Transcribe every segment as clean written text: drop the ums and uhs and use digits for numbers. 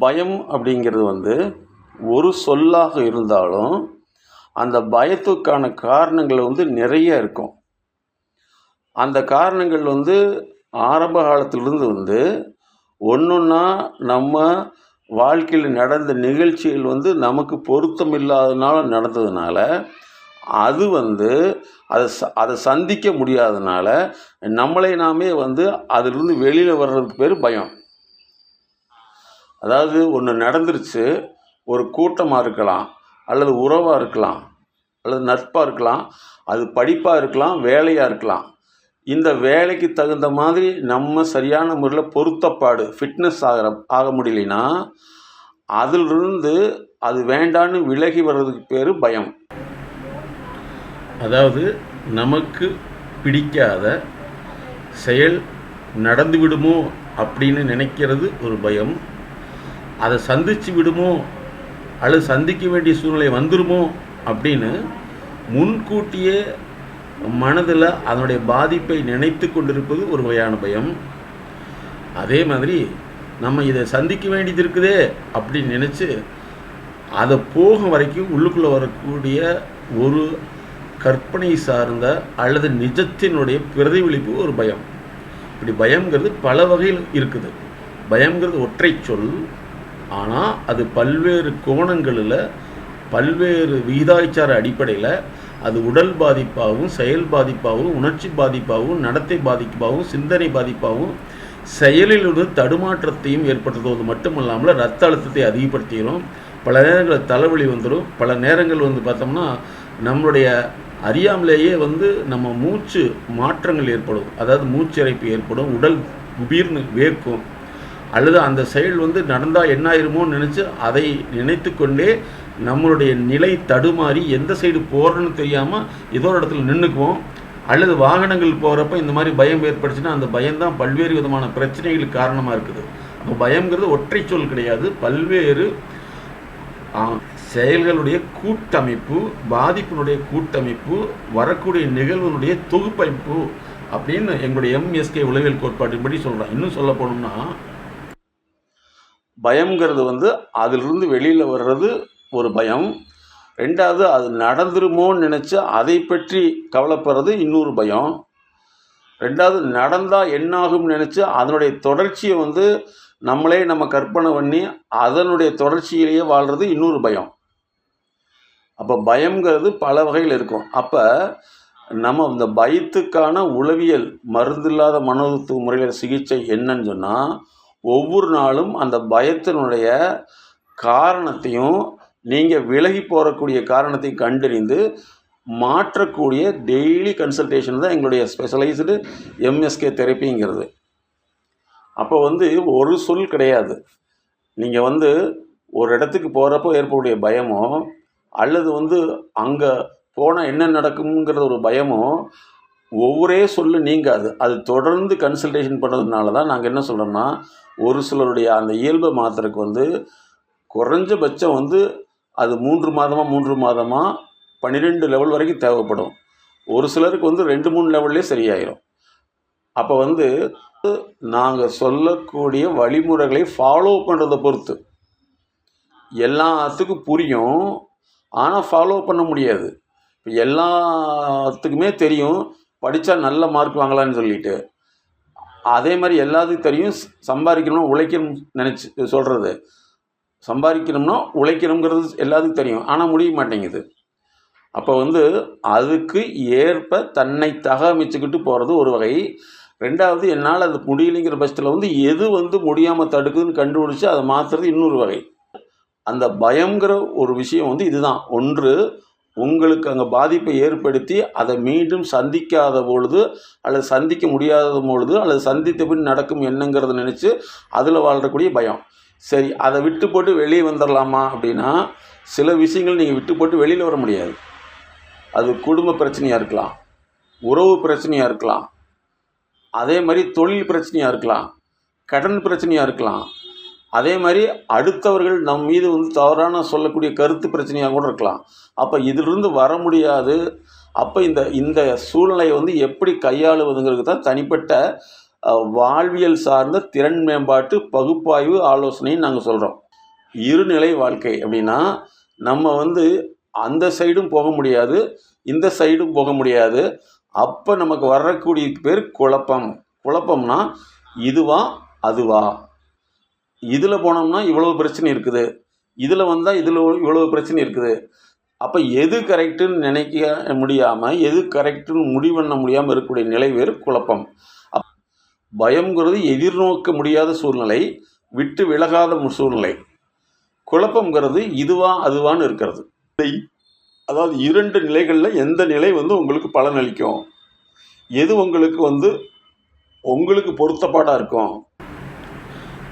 பயம் அப்படிங்கிறது வந்து ஒரு சொல்லாக இருந்தாலும் அந்த பயத்துக்கான காரணங்கள் வந்து நிறைய இருக்கும். அந்த காரணங்கள் வந்து ஆரம்ப காலத்திலிருந்து வந்து ஒன்றொன்னா நம்ம வாழ்க்கையில் நடந்த நிகழ்ச்சிகள் வந்து நமக்கு பொருத்தம் இல்லாதனால நடந்ததுனால அது வந்து அதை சந்திக்க முடியாதனால நம்மளை நாமே வந்து அதிலிருந்து வெளியில் வர்றதுக்கு பேர் பயம். அதாவது ஒன்று நடந்துருச்சு, ஒரு கூட்டமாக இருக்கலாம், அல்லது உறவாக இருக்கலாம், அல்லது நட்பாக இருக்கலாம், அது படிப்பாக இருக்கலாம், வேலையாக இருக்கலாம். இந்த வேலைக்கு தகுந்த மாதிரி நம்ம சரியான முறையில் பொருத்தப்பாடு ஃபிட்னஸ் ஆக முடியலைன்னா அதிலிருந்து அது வேண்டான்னு விலகி வர்றதுக்கு பேர் பயம். அதாவது நமக்கு பிடிக்காத செயல் நடந்து விடுமோ அப்படின்னு நினைக்கிறது ஒரு பயம். அதை சந்தித்து விடுமோ அல்லது சந்திக்க வேண்டிய சூழ்நிலை வந்துடுமோ அப்படின்னு முன்கூட்டியே மனதில் அதனுடைய பாதிப்பை நினைத்து கொண்டிருப்பது ஒரு வகையான பயம். அதே மாதிரி நம்ம இதை சந்திக்க வேண்டியது இருக்குதே அப்படின்னு நினச்சி அதை போகும் வரைக்கும் உள்ளுக்குள்ளே வரக்கூடிய ஒரு கற்பனை சார்ந்த அல்லது நிஜத்தினுடைய பிரதிபலிப்பு ஒரு பயம். இப்படி பயங்கிறது பல வகையில் இருக்குது. பயங்கிறது ஒற்றை சொல், ஆனால் அது பல்வேறு கோணங்களில் பல்வேறு விகிதாச்சார அடிப்படையில் அது உடல் பாதிப்பாகவும் செயல் பாதிப்பாகவும் உணர்ச்சி பாதிப்பாகவும் நடத்தை பாதிப்பாகவும் சிந்தனை பாதிப்பாகவும் செயலிலிருந்து தடுமாற்றத்தையும் ஏற்படுத்துவது மட்டுமல்லாமல் ரத்த அழுத்தத்தை அதிகப்படுத்திடும். பல நேரங்களில் தலைவலி வந்துடும். பல நேரங்கள் வந்து பார்த்தோம்னா நம்மளுடைய அறியாமலேயே வந்து நம்ம மூச்சு மாற்றங்கள் ஏற்படும். அதாவது மூச்சிறைப்பு ஏற்படும், உடல் குபீர்னு வேர்க்கும், அல்லது அந்த செயல் வந்து நடந்தால் என்ன ஆயிருமோன்னு நினச்சி அதை நினைத்து கொண்டே நம்மளுடைய நிலை தடுமாறி எந்த சைடு போகிறோன்னு தெரியாமல் ஏதோ ஒரு இடத்துல நின்றுக்குவோம். அல்லது வாகனங்கள் போகிறப்ப இந்த மாதிரி பயம் ஏற்படுச்சுன்னா அந்த பயம்தான் பல்வேறு விதமான பிரச்சனைகளுக்கு காரணமாக இருக்குது. அப்போ பயங்கிறது ஒற்றை சொல் கிடையாது, பல்வேறு செயல்களுடைய கூட்டமைப்பு, பாதிப்பினுடைய கூட்டமைப்பு, வரக்கூடிய நிகழ்வுனுடைய தொகுப்பமைப்பு அப்படின்னு எங்களுடைய எம்எஸ்கே உளவியல் கோட்பாட்டின்படி சொல்கிறேன். இன்னும் சொல்ல போனோம்னா பயங்கிறது வந்து அதிலிருந்து வெளியில் வர்றது ஒரு பயம். ரெண்டாவது அது நடந்துருமோன்னு நினச்சி அதை பற்றி கவலைப்படுறது இன்னொரு பயம். ரெண்டாவது நடந்தால் என்னாகும்னு நினச்சி அதனுடைய தொடர்ச்சியை வந்து நம்மளே நம்ம கற்பனை பண்ணி அதனுடைய தொடர்ச்சியிலேயே வாழ்கிறது இன்னொரு பயம். அப்போ பயங்கிறது பல வகையில் இருக்கும். அப்போ நம்ம இந்த பயத்துக்கான உளவியல் மருந்தில்லாத மனோதத்துவ முறையில் சிகிச்சை என்னன்னு சொன்னால், ஒவ்வொரு நாளும் அந்த பயத்தினுடைய காரணத்தையும் நீங்கள் விலகி போகக்கூடிய காரணத்தையும் கண்டறிந்து மாற்றக்கூடிய டெய்லி கன்சல்டேஷன் தான் எங்களுடைய ஸ்பெஷலைஸ்டு எம்எஸ்கே தெரப்பிங்கிறது. அப்போ வந்து ஒரு சொல் கிடையாது. நீங்கள் வந்து ஒரு இடத்துக்கு போகிறப்போ ஏற்படக்கூடிய பயமோ அல்லது வந்து அங்கே போனால் என்ன நடக்குங்கிறது ஒரு பயமோ ஒவ்வொரே சொல்லு நீங்காது. அது தொடர்ந்து கன்சல்டேஷன் பண்ணுறதுனால தான் நாங்கள் என்ன சொல்கிறோம்னா, ஒரு சிலருடைய அந்த இயல்பை மாத்திரக்கு வந்து குறைஞ்சபட்சம் வந்து அது 3 மாதமாக 12 லெவல் வரைக்கும் தேவைப்படும். ஒரு சிலருக்கு வந்து 2-3 லெவல்லே சரியாயிடும். அப்போ வந்து நாங்கள் சொல்லக்கூடிய வழிமுறைகளை ஃபாலோ பண்ணுறதை பொறுத்து எல்லாத்துக்கும் புரியும், ஆனால் ஃபாலோ பண்ண முடியாது. இப்போ எல்லாத்துக்குமே தெரியும் படித்தா நல்ல மார்க் வாங்கலான்னு சொல்லிட்டு, அதே மாதிரி எல்லாத்துக்கும் தெரியும் சம்பாதிக்கணும்னா உழைக்கணும் நினச்சி சொல்கிறது, சம்பாதிக்கணும்னா உழைக்கணுங்கிறது எல்லாத்துக்கும் தெரியும், ஆனால் முடிய மாட்டேங்குது. அப்போ வந்து அதுக்கு ஏற்ப தன்னை தகவமைச்சுக்கிட்டு போகிறது ஒரு வகை. ரெண்டாவது என்னால் அது முடியலைங்கிற பட்சத்தில் வந்து எது வந்து முடியாமல் தடுக்குதுன்னு கண்டுபிடிச்சி அதை மாற்றுறது இன்னொரு வகை. அந்த பயங்கிற ஒரு விஷயம் வந்து இதுதான். ஒன்று, உங்களுக்கு அங்கே பாதிப்பை ஏற்படுத்தி அதை மீண்டும் சந்திக்காத பொழுது அல்லது சந்திக்க முடியாத பொழுது அல்லது சந்தித்த பின் நடக்கும் என்னங்கிறத நினச்சி அதில் வாழ்கிறக்கூடிய பயம். சரி, அதை விட்டு போட்டு வெளியே வந்துடலாமா அப்படின்னா சில விஷயங்கள் நீங்கள் விட்டு போட்டு வெளியில் வர முடியாது. அது குடும்ப பிரச்சனையாக இருக்கலாம், உறவு பிரச்சனையாக இருக்கலாம், அதே மாதிரி தொழில் பிரச்சனையாக இருக்கலாம், கடன் பிரச்சனையாக இருக்கலாம், அதே மாதிரி அடுத்தவர்கள் நம் மீது வந்து தவறான சொல்லக்கூடிய கருத்து பிரச்சனையாக கூட இருக்கலாம். அப்போ இதிலிருந்து வர முடியாது. அப்போ இந்த சூழ்நிலையை வந்து எப்படி கையாளுவதுங்கிறது தான் தனிப்பட்ட வாழ்வியல் சார்ந்த திறன் மேம்பாட்டு பகுப்பாய்வு ஆலோசனைன்னு நாங்கள் சொல்கிறோம். இருநிலை வாழ்க்கை அப்படின்னா நம்ம வந்து அந்த சைடும் போக முடியாது, இந்த சைடும் போக முடியாது. அப்போ நமக்கு வரக்கூடிய பேர் குழப்பம். குழப்பம்னா இதுவா அதுவா, இதில் போனோம்னா இவ்வளவு பிரச்சனை இருக்குது, இதில் வந்தால் இதில் இவ்வளவு பிரச்சனை இருக்குது. அப்போ எது கரெக்டுன்னு நினைக்க முடியாமல், எது கரெக்டுன்னு முடிவு பண்ண முடியாமல் இருக்கக்கூடிய நிலை வேறு குழப்பம். பயம்ங்கிறது எதிர்நோக்க முடியாத சூழ்நிலை, விட்டு விலகாத சூழ்நிலை. குழப்பங்கிறது இதுவா அதுவான்னு இருக்கிறது. அதாவது 2 நிலைகளில் எந்த நிலை வந்து உங்களுக்கு பலனளிக்கும், எது உங்களுக்கு பொருத்தப்பாடாக இருக்கும்.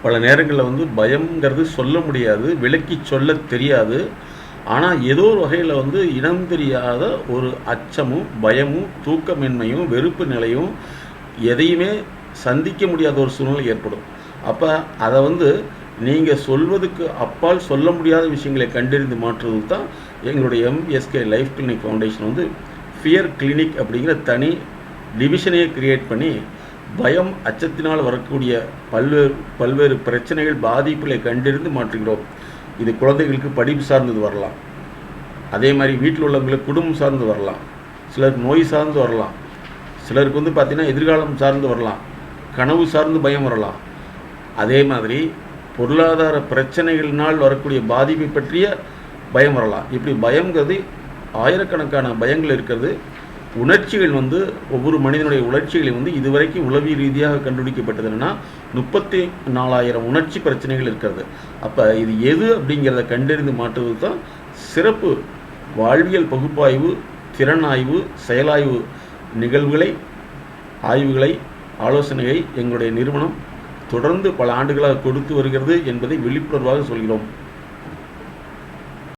பல நேரங்களில் வந்து பயம்ங்கிறது சொல்ல முடியாது, விளக்கி சொல்ல தெரியாது. ஆனால் ஏதோ ஒரு வகையில் வந்து இனம் தெரியாத ஒரு அச்சமும் பயமும் தூக்கமின்மையும் வெறுப்பு நிலையும் எதையுமே சந்திக்க முடியாத ஒரு சூழ்நிலை ஏற்படும். அப்போ அதை வந்து நீங்கள் சொல்வதுக்கு அப்பால் சொல்ல முடியாத விஷயங்களை கண்டறிந்து மாற்றுவது தான் எங்களுடைய எம்எஸ்கே லைஃப் கிளினிக் ஃபவுண்டேஷன் வந்து ஃபியர் கிளினிக் அப்படிங்கிற தனி டிவிஷனையே கிரியேட் பண்ணி பயம் அச்சத்தினால் வரக்கூடிய பல்வேறு பிரச்சனைகள் பாதிப்புகளை கண்டறிந்து மாற்றுகிறோம். இது குழந்தைகளுக்கு படிப்பு சார்ந்தது வரலாம், அதே மாதிரி வீட்டில் உள்ளவங்களுக்கு குடும்பம் சார்ந்து வரலாம், சிலருக்கு நோய் சார்ந்து வரலாம், சிலருக்கு வந்து பார்த்திங்கன்னா எதிர்காலம் சார்ந்து வரலாம், கனவு சார்ந்து பயம் வரலாம். அதே மாதிரி பொருளாதார பிரச்சனைகளினால் வரக்கூடிய பாதிப்பை பற்றிய பயம் வரலாம். இப்படி பயங்கிறது ஆயிரக்கணக்கான பயங்கள் இருக்கிறது. உணர்ச்சிகள் வந்து ஒவ்வொரு மனிதனுடைய உணர்ச்சிகளை வந்து இதுவரைக்கும் உளவியல் ரீதியாக கண்டுபிடிக்கப்பட்டது என்னன்னா 34,000 உணர்ச்சி பிரச்சனைகள் இருக்கிறது. அப்போ இது எது அப்படிங்கிறத கண்டறிந்து மாற்றுவது தான் சிறப்பு வாழ்வியல் பகுப்பாய்வு, திறனாய்வு, செயலாய்வு நிகழ்வுகளை, ஆய்வுகளை, ஆலோசனையை எங்களுடைய நிறுவனம் தொடர்ந்து பல ஆண்டுகளாக கொடுத்து வருகிறது என்பதை விழிப்புணர்வாக சொல்கிறோம்.